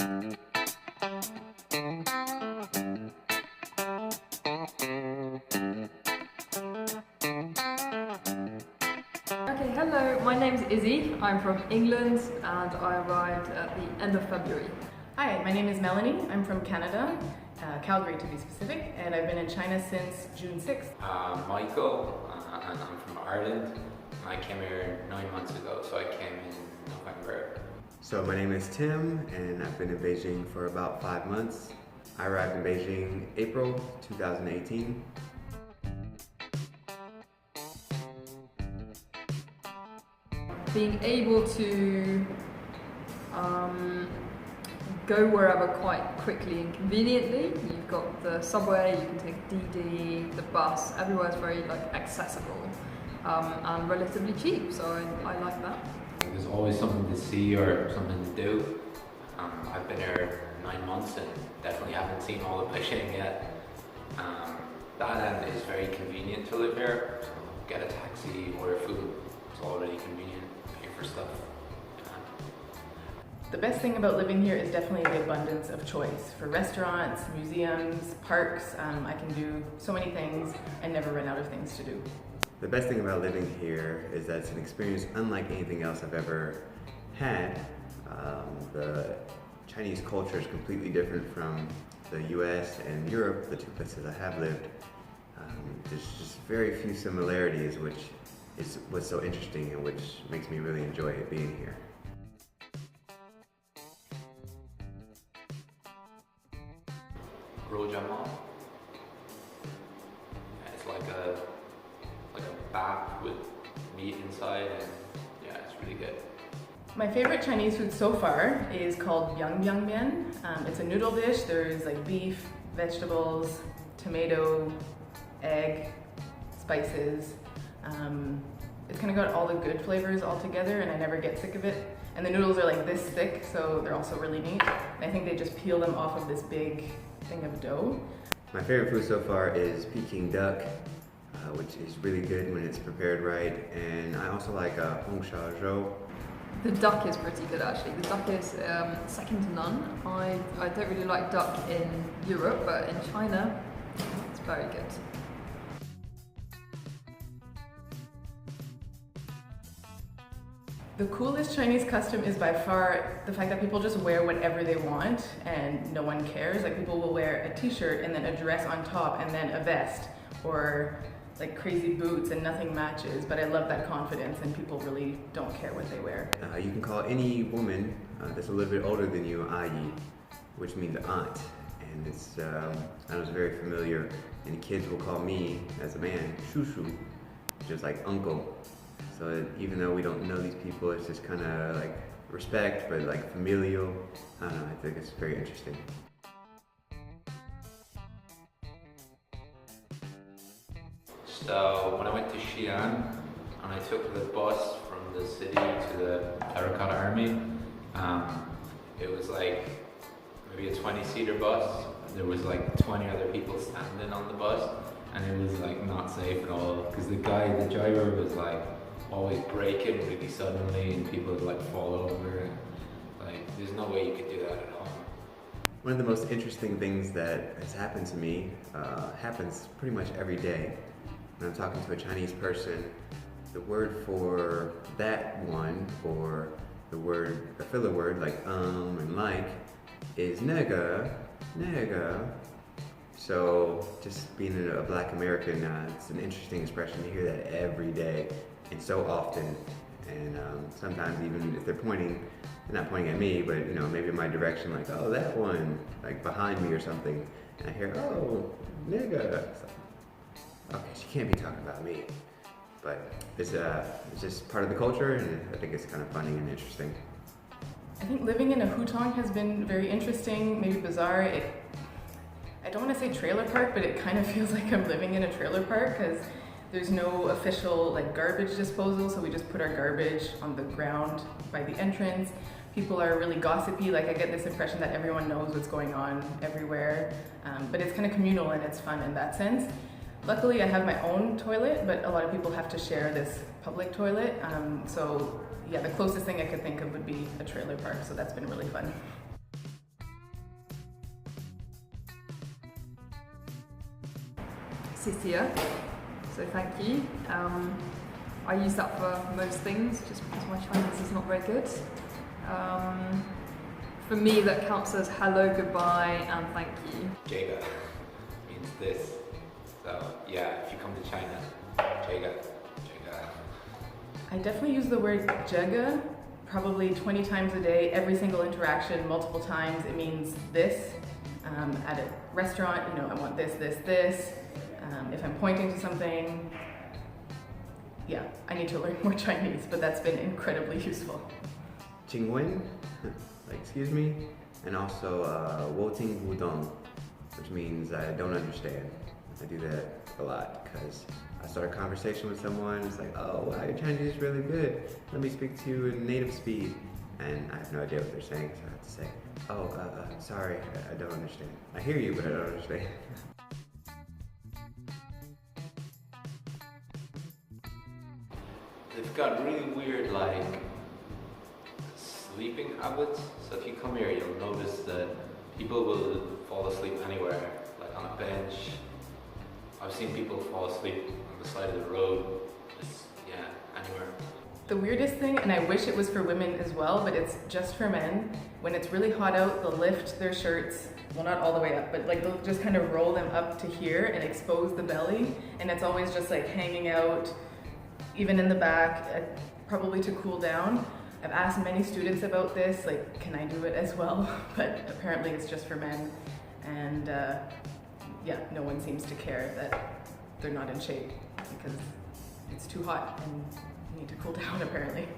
Okay, hello, my name's Izzy. I'm from England and I arrived at the end of February. Hi, my name is Melanie. I'm from Canada, Calgary to be specific, and I've been in China since June 6th. Michael, and I'm from Ireland. I came here 9 months ago, so I came in November. So my name is Tim, and I've been in Beijing for about 5 months. I arrived in Beijing April 2018. Being able to go wherever quite quickly and conveniently. You've got the subway, you can take DD, the bus, everywhere's very accessible and relatively cheap, so I like that. There's always something to see or something to do. I've been here 9 months and definitely haven't seen all of Beijing yet. That end is very convenient to live here. So get a taxi, order food, it's already convenient, pay for stuff. The best thing about living here is definitely the abundance of choice for restaurants, museums, parks. I can do so many things and never run out of things to do. The best thing about living here is that it's an experience unlike anything else I've ever had. The Chinese culture is completely different from the US and Europe, the two places I have lived. There's just very few similarities, which is what's so interesting and which makes me really enjoy it being here. It's like a bap with meat inside, and yeah, it's really good. My favorite Chinese food so far is called biang. It's a noodle dish. There's beef, vegetables, tomato, egg, spices. It's kind of got all the good flavors all together and I never get sick of it. And the noodles are this thick, so they're also really neat. And I think they just peel them off of this big thing of dough. My favorite food so far is Peking duck, which is really good when it's prepared right. And I also like hong sha zhou. The duck is pretty good actually. The duck is second to none. I don't really like duck in Europe, but in China, it's very good. The coolest Chinese custom is by far the fact that people just wear whatever they want and no one cares. People will wear a t-shirt and then a dress on top and then a vest, or crazy boots and nothing matches, but I love that confidence and people really don't care what they wear. You can call any woman that's a little bit older than you Ai, which means aunt, and it's I was very familiar, and kids will call me as a man shushu, which is like uncle. So even though we don't know these people, it's just kind of respect, but familial. I don't know, I think it's very interesting. So when I went to Xi'an and I took the bus from the city to the Terracotta Army, it was maybe a 20-seater bus. There was 20 other people standing on the bus, and it was not safe at all because the driver was always braking really suddenly and people would fall over. There's no way you could do that at home. One of the most interesting things that has happened to me happens pretty much every day. When I'm talking to a Chinese person, the word for that one, or the filler word and is nega. So just being a black American, it's an interesting expression to hear that every day and so often. And sometimes even if they're not pointing at me, but maybe in my direction, oh, that one, behind me or something, and I hear, oh, nigga. Okay, she can't be talking about me. But it's just part of the culture, and I think it's kind of funny and interesting. I think living in a hutong has been very interesting, maybe bizarre. I don't want to say trailer park, but it kind of feels like I'm living in a trailer park because there's no official garbage disposal, so we just put our garbage on the ground by the entrance. People are really gossipy. I get this impression that everyone knows what's going on everywhere, but it's kind of communal and it's fun in that sense. Luckily, I have my own toilet, but a lot of people have to share this public toilet. So yeah, the closest thing I could think of would be a trailer park, so that's been really fun. 谢谢, so thank you. I use that for most things just because my Chinese is not very good. For me, that counts as hello, goodbye, and thank you. Jega means this. So yeah, if you come to China, Jega. I definitely use the word jega probably 20 times a day, every single interaction, multiple times. It means this. At a restaurant, I want this. If I'm pointing to something, yeah, I need to learn more Chinese, but that's been incredibly useful. Jingwen, like excuse me, and also woting wudong, which means I don't understand. I do that a lot because I start a conversation with someone, it's like, oh wow, your Chinese is really good. Let me speak to you in native speed. And I have no idea what they're saying, so I have to say, oh, sorry, I don't understand. I hear you, but I don't understand. They've got really weird, like, sleeping habits. So if you come here, you'll notice that people will fall asleep anywhere, like on a bench. I've seen people fall asleep on the side of the road, just, yeah, anywhere. The weirdest thing, and I wish it was for women as well, but it's just for men. When it's really hot out, they'll lift their shirts, well, not all the way up, but like they'll just kind of roll them up to here and expose the belly, and it's always just like hanging out, even in the back, probably to cool down. I've asked many students about this, like, can I do it as well? But apparently it's just for men, and yeah, no one seems to care that they're not in shape because it's too hot and need to cool down apparently.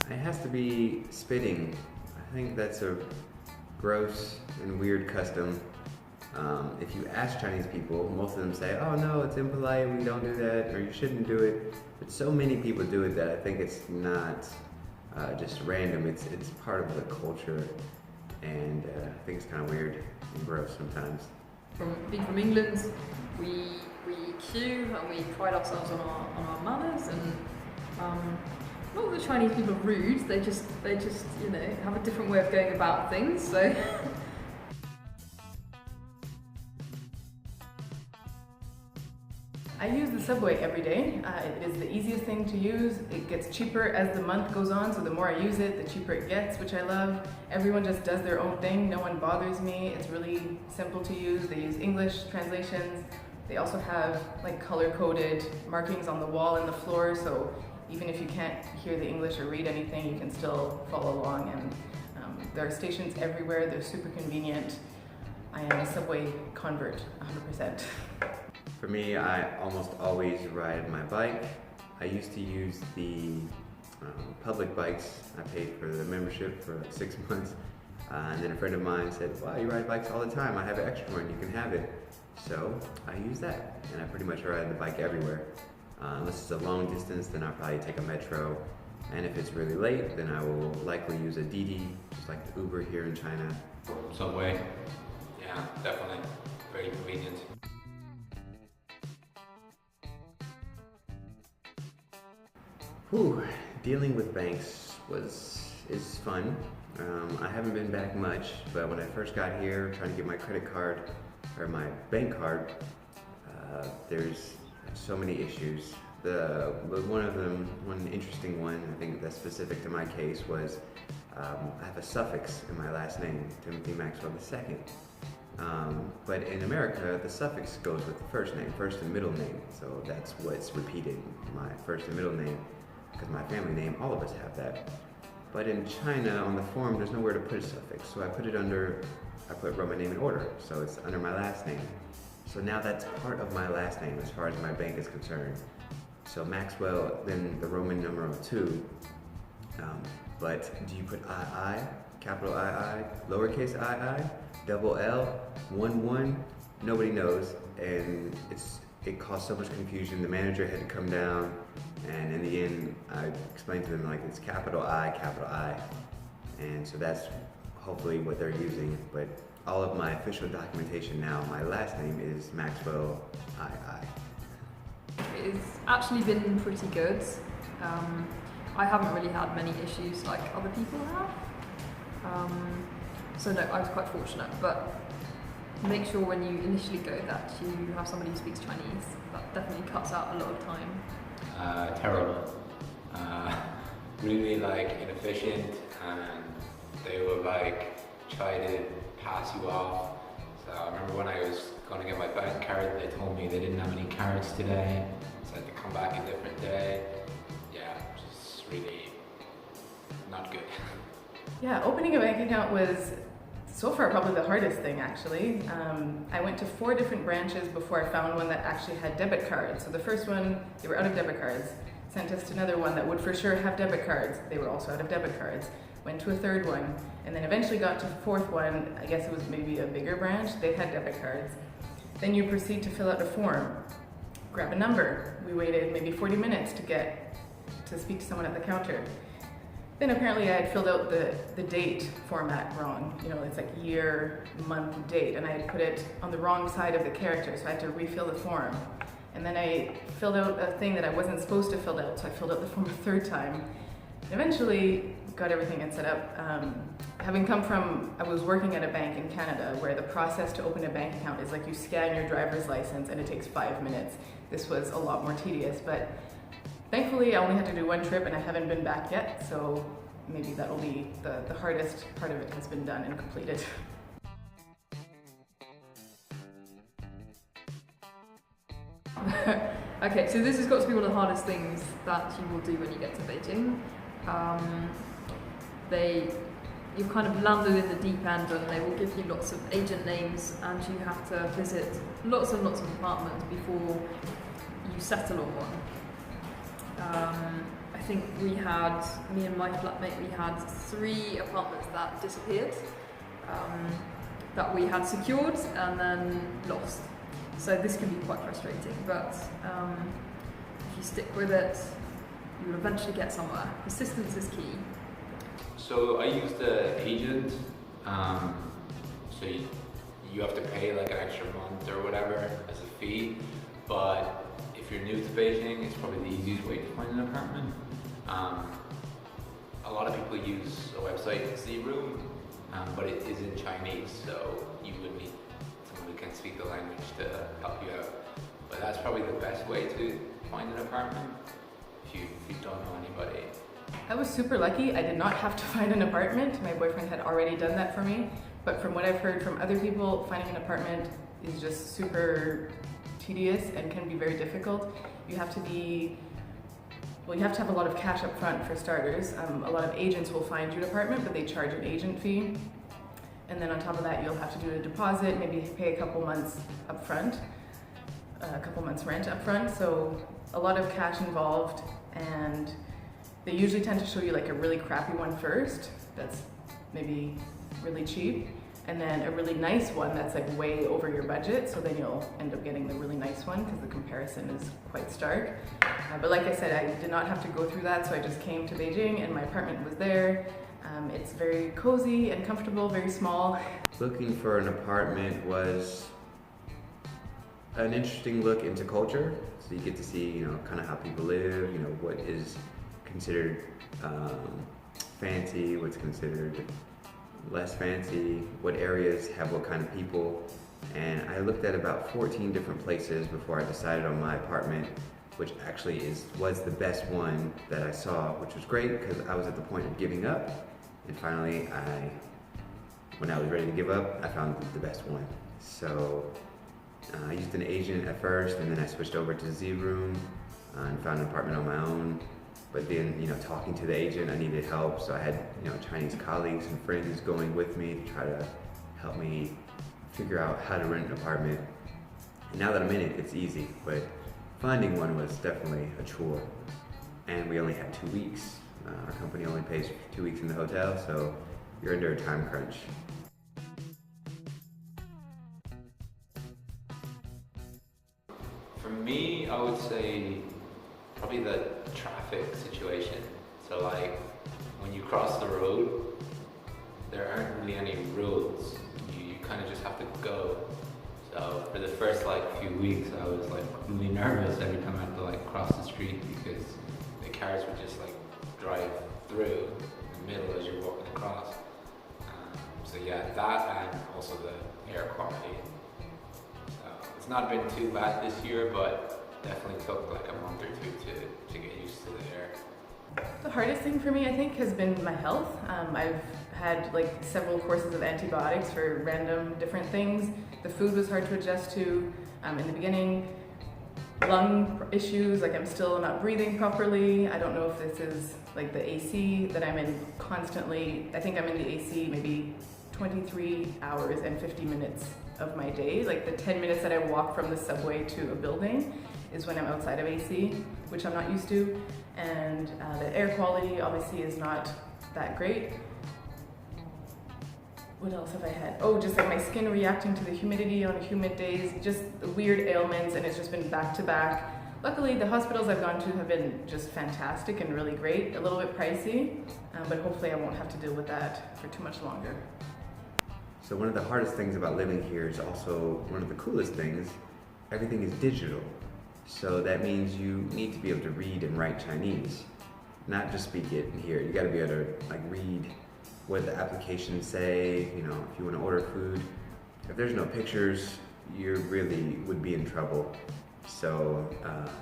It has to be spitting. I think that's a gross and weird custom. If you ask Chinese people, most of them say, oh no, it's impolite, we don't do that, or you shouldn't do it. But so many people do it that I think it's not just random, it's part of the culture, and I think it's kind of weird and gross sometimes. Being from England, we queue and we pride ourselves on our manners, and not that the Chinese people are rude, they just have a different way of going about things, so. I use the subway every day. It is the easiest thing to use. It gets cheaper as the month goes on, so the more I use it, the cheaper it gets, which I love. Everyone just does their own thing. No one bothers me. It's really simple to use. They use English translations. They also have like color-coded markings on the wall and the floor, so even if you can't hear the English or read anything, you can still follow along. And there are stations everywhere. They're super convenient. I am a subway convert, 100%. For me, I almost always ride my bike. I used to use the public bikes. I paid for the membership for like 6 months. And then a friend of mine said, wow, you ride bikes all the time. I have an extra one, you can have it. So I use that, and I pretty much ride the bike everywhere. Unless it's a long distance, then I'll probably take a metro. And if it's really late, then I will likely use a Didi, just like the Uber here in China. Subway, yeah, definitely, very convenient. Whew, dealing with banks is fun. I haven't been back much, but when I first got here, trying to get my credit card, or my bank card, there's so many issues. One interesting one, I think that's specific to my case, was I have a suffix in my last name, Timothy Maxwell II. But in America, the suffix goes with the first name, first and middle name. So that's what's repeated, my first and middle name, because my family name, all of us have that. But in China, on the form, there's nowhere to put a suffix. So I wrote my name in order, so it's under my last name. So now that's part of my last name as far as my bank is concerned. So Maxwell, then the Roman numeral 2. But do you put II, capital II, lowercase II, double L, 1 Nobody knows, and it caused so much confusion. The manager had to come down, and in the end, I explained to them like it's capital I, and so that's hopefully what they're using. But all of my official documentation now, my last name is Maxwell II. It's actually been pretty good. I haven't really had many issues like other people have. So no, I was quite fortunate. But make sure when you initially go that you have somebody who speaks Chinese. That definitely cuts out a lot of time. Terrible. Really like inefficient, and they would like try to pass you off. So I remember when I was going to get my bank card, they told me they didn't have any cards today, so I had to come back a different day. Yeah, just really not good. Yeah, opening a bank account was so far probably the hardest thing actually. I went to 4 different branches before I found one that actually had debit cards. So the first one, they were out of debit cards. Sent us to another one that would for sure have debit cards. They were also out of debit cards. Went to a third one, and then eventually got to the 4th one. I guess it was maybe a bigger branch. They had debit cards. Then you proceed to fill out a form, grab a number. We waited maybe 40 minutes to speak to someone at the counter. Then apparently I had filled out the date format wrong. You know, it's like year, month, date, and I had put it on the wrong side of the character, so I had to refill the form. And then I filled out a thing that I wasn't supposed to fill out, so I filled out the form a 3rd time. Eventually got everything set up. Having come from, I was working at a bank in Canada where the process to open a bank account is like you scan your driver's license and it takes 5 minutes. This was a lot more tedious, but thankfully I only had to do 1 trip and I haven't been back yet, so maybe that'll be the hardest part of it has been done and completed. Okay, so this has got to be one of the hardest things that you will do when you get to Beijing. You've kind of landed in the deep end and they will give you lots of agent names and you have to visit lots and lots of apartments before you settle on one. I think me and my flatmate, we had 3 apartments that disappeared, that we had secured and then lost. So this can be quite frustrating, but if you stick with it, you will eventually get somewhere. Persistence is key. So I used an agent, so you have to pay like an extra month or whatever as a fee, but if you're new to Beijing, it's probably the easiest way to find an apartment. A lot of people use a website, Z-Room, but it is in Chinese, so you would need someone who can speak the language to help you out. But that's probably the best way to find an apartment if you don't know anybody. I was super lucky. I did not have to find an apartment. My boyfriend had already done that for me. But from what I've heard from other people, finding an apartment is just super tedious and can be very difficult. You have to have a lot of cash up front for starters. A lot of agents will find you an apartment, but they charge an agent fee. And then on top of that, you'll have to do a deposit, maybe pay a couple months up front, a couple months rent up front. So a lot of cash involved, and they usually tend to show you like a really crappy one first that's maybe really cheap, and then a really nice one that's like way over your budget, so then you'll end up getting the really nice one because the comparison is quite stark. But like I said, I did not have to go through that, so I just came to Beijing and my apartment was there. It's very cozy and comfortable, very small. Looking for an apartment was an interesting look into culture, so you get to see, kind of how people live, what is considered fancy, what's considered less fancy, what areas have what kind of people. And I looked at about 14 different places before I decided on my apartment, which actually was the best one that I saw, which was great because I was at the point of giving up. And finally, when I was ready to give up, I found the best one. So I used an agent at first, and then I switched over to Z-Room and found an apartment on my own. But then, talking to the agent, I needed help, so I had, Chinese colleagues and friends going with me to try to help me figure out how to rent an apartment. And now that I'm in it, it's easy, but finding one was definitely a chore. And we only had 2 weeks. Our company only pays for 2 weeks in the hotel, so you're under a time crunch. For me, I would say probably the traffic situation. So like when you cross the road, there aren't really any rules. You kind of just have to go. So for the first few weeks, I was really nervous every time I had to cross the street because the cars would just drive through the middle as you're walking across. So yeah, that and also the air quality. it's not been too bad this year, but definitely took like a month or two to get used to the air. The hardest thing for me, I think, has been my health. I've had like several courses of antibiotics for random different things. The food was hard to adjust to in the beginning. Lung issues, like I'm still not breathing properly. I don't know if this is like the AC that I'm in constantly. I think I'm in the AC maybe 23 hours and 50 minutes of my day. Like the 10 minutes that I walk from the subway to a building is when I'm outside of AC, which I'm not used to. And the air quality obviously is not that great. What else have I had? Oh, just like my skin reacting to the humidity on humid days, just weird ailments, and it's just been back to back. Luckily, the hospitals I've gone to have been just fantastic and really great. A little bit pricey, but hopefully I won't have to deal with that for too much longer. So one of the hardest things about living here is also one of the coolest things. Everything is digital. So that means you need to be able to read and write Chinese, not just speak it and hear it. You got to be able to like read what the applications say. You know, if you want to order food, if there's no pictures, you really would be in trouble. So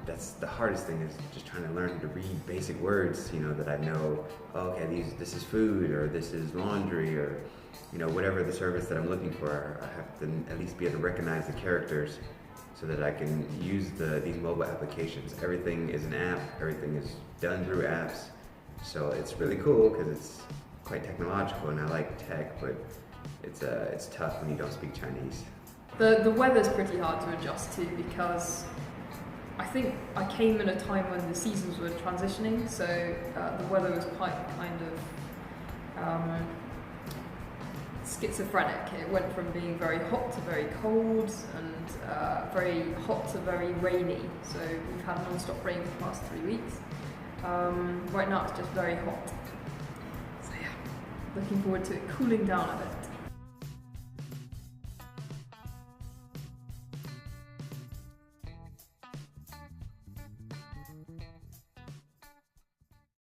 that's the hardest thing, is just trying to learn to read basic words. You know, that I know. Oh, okay, this is food, or this is laundry, or you know, whatever the service that I'm looking for. I have to at least be able to recognize the characters, so that I can use these mobile applications. Everything is an app. Everything is done through apps. So it's really cool because it's quite technological, and I like tech, but it's tough when you don't speak Chinese. The weather's pretty hard to adjust to, because I think I came in a time when the seasons were transitioning, so the weather was quite kind of schizophrenic. It went from being very hot to very cold, and very hot to very rainy. So we've had non-stop rain for the past 3 weeks. Right now it's just very hot. So yeah, looking forward to it cooling down a bit.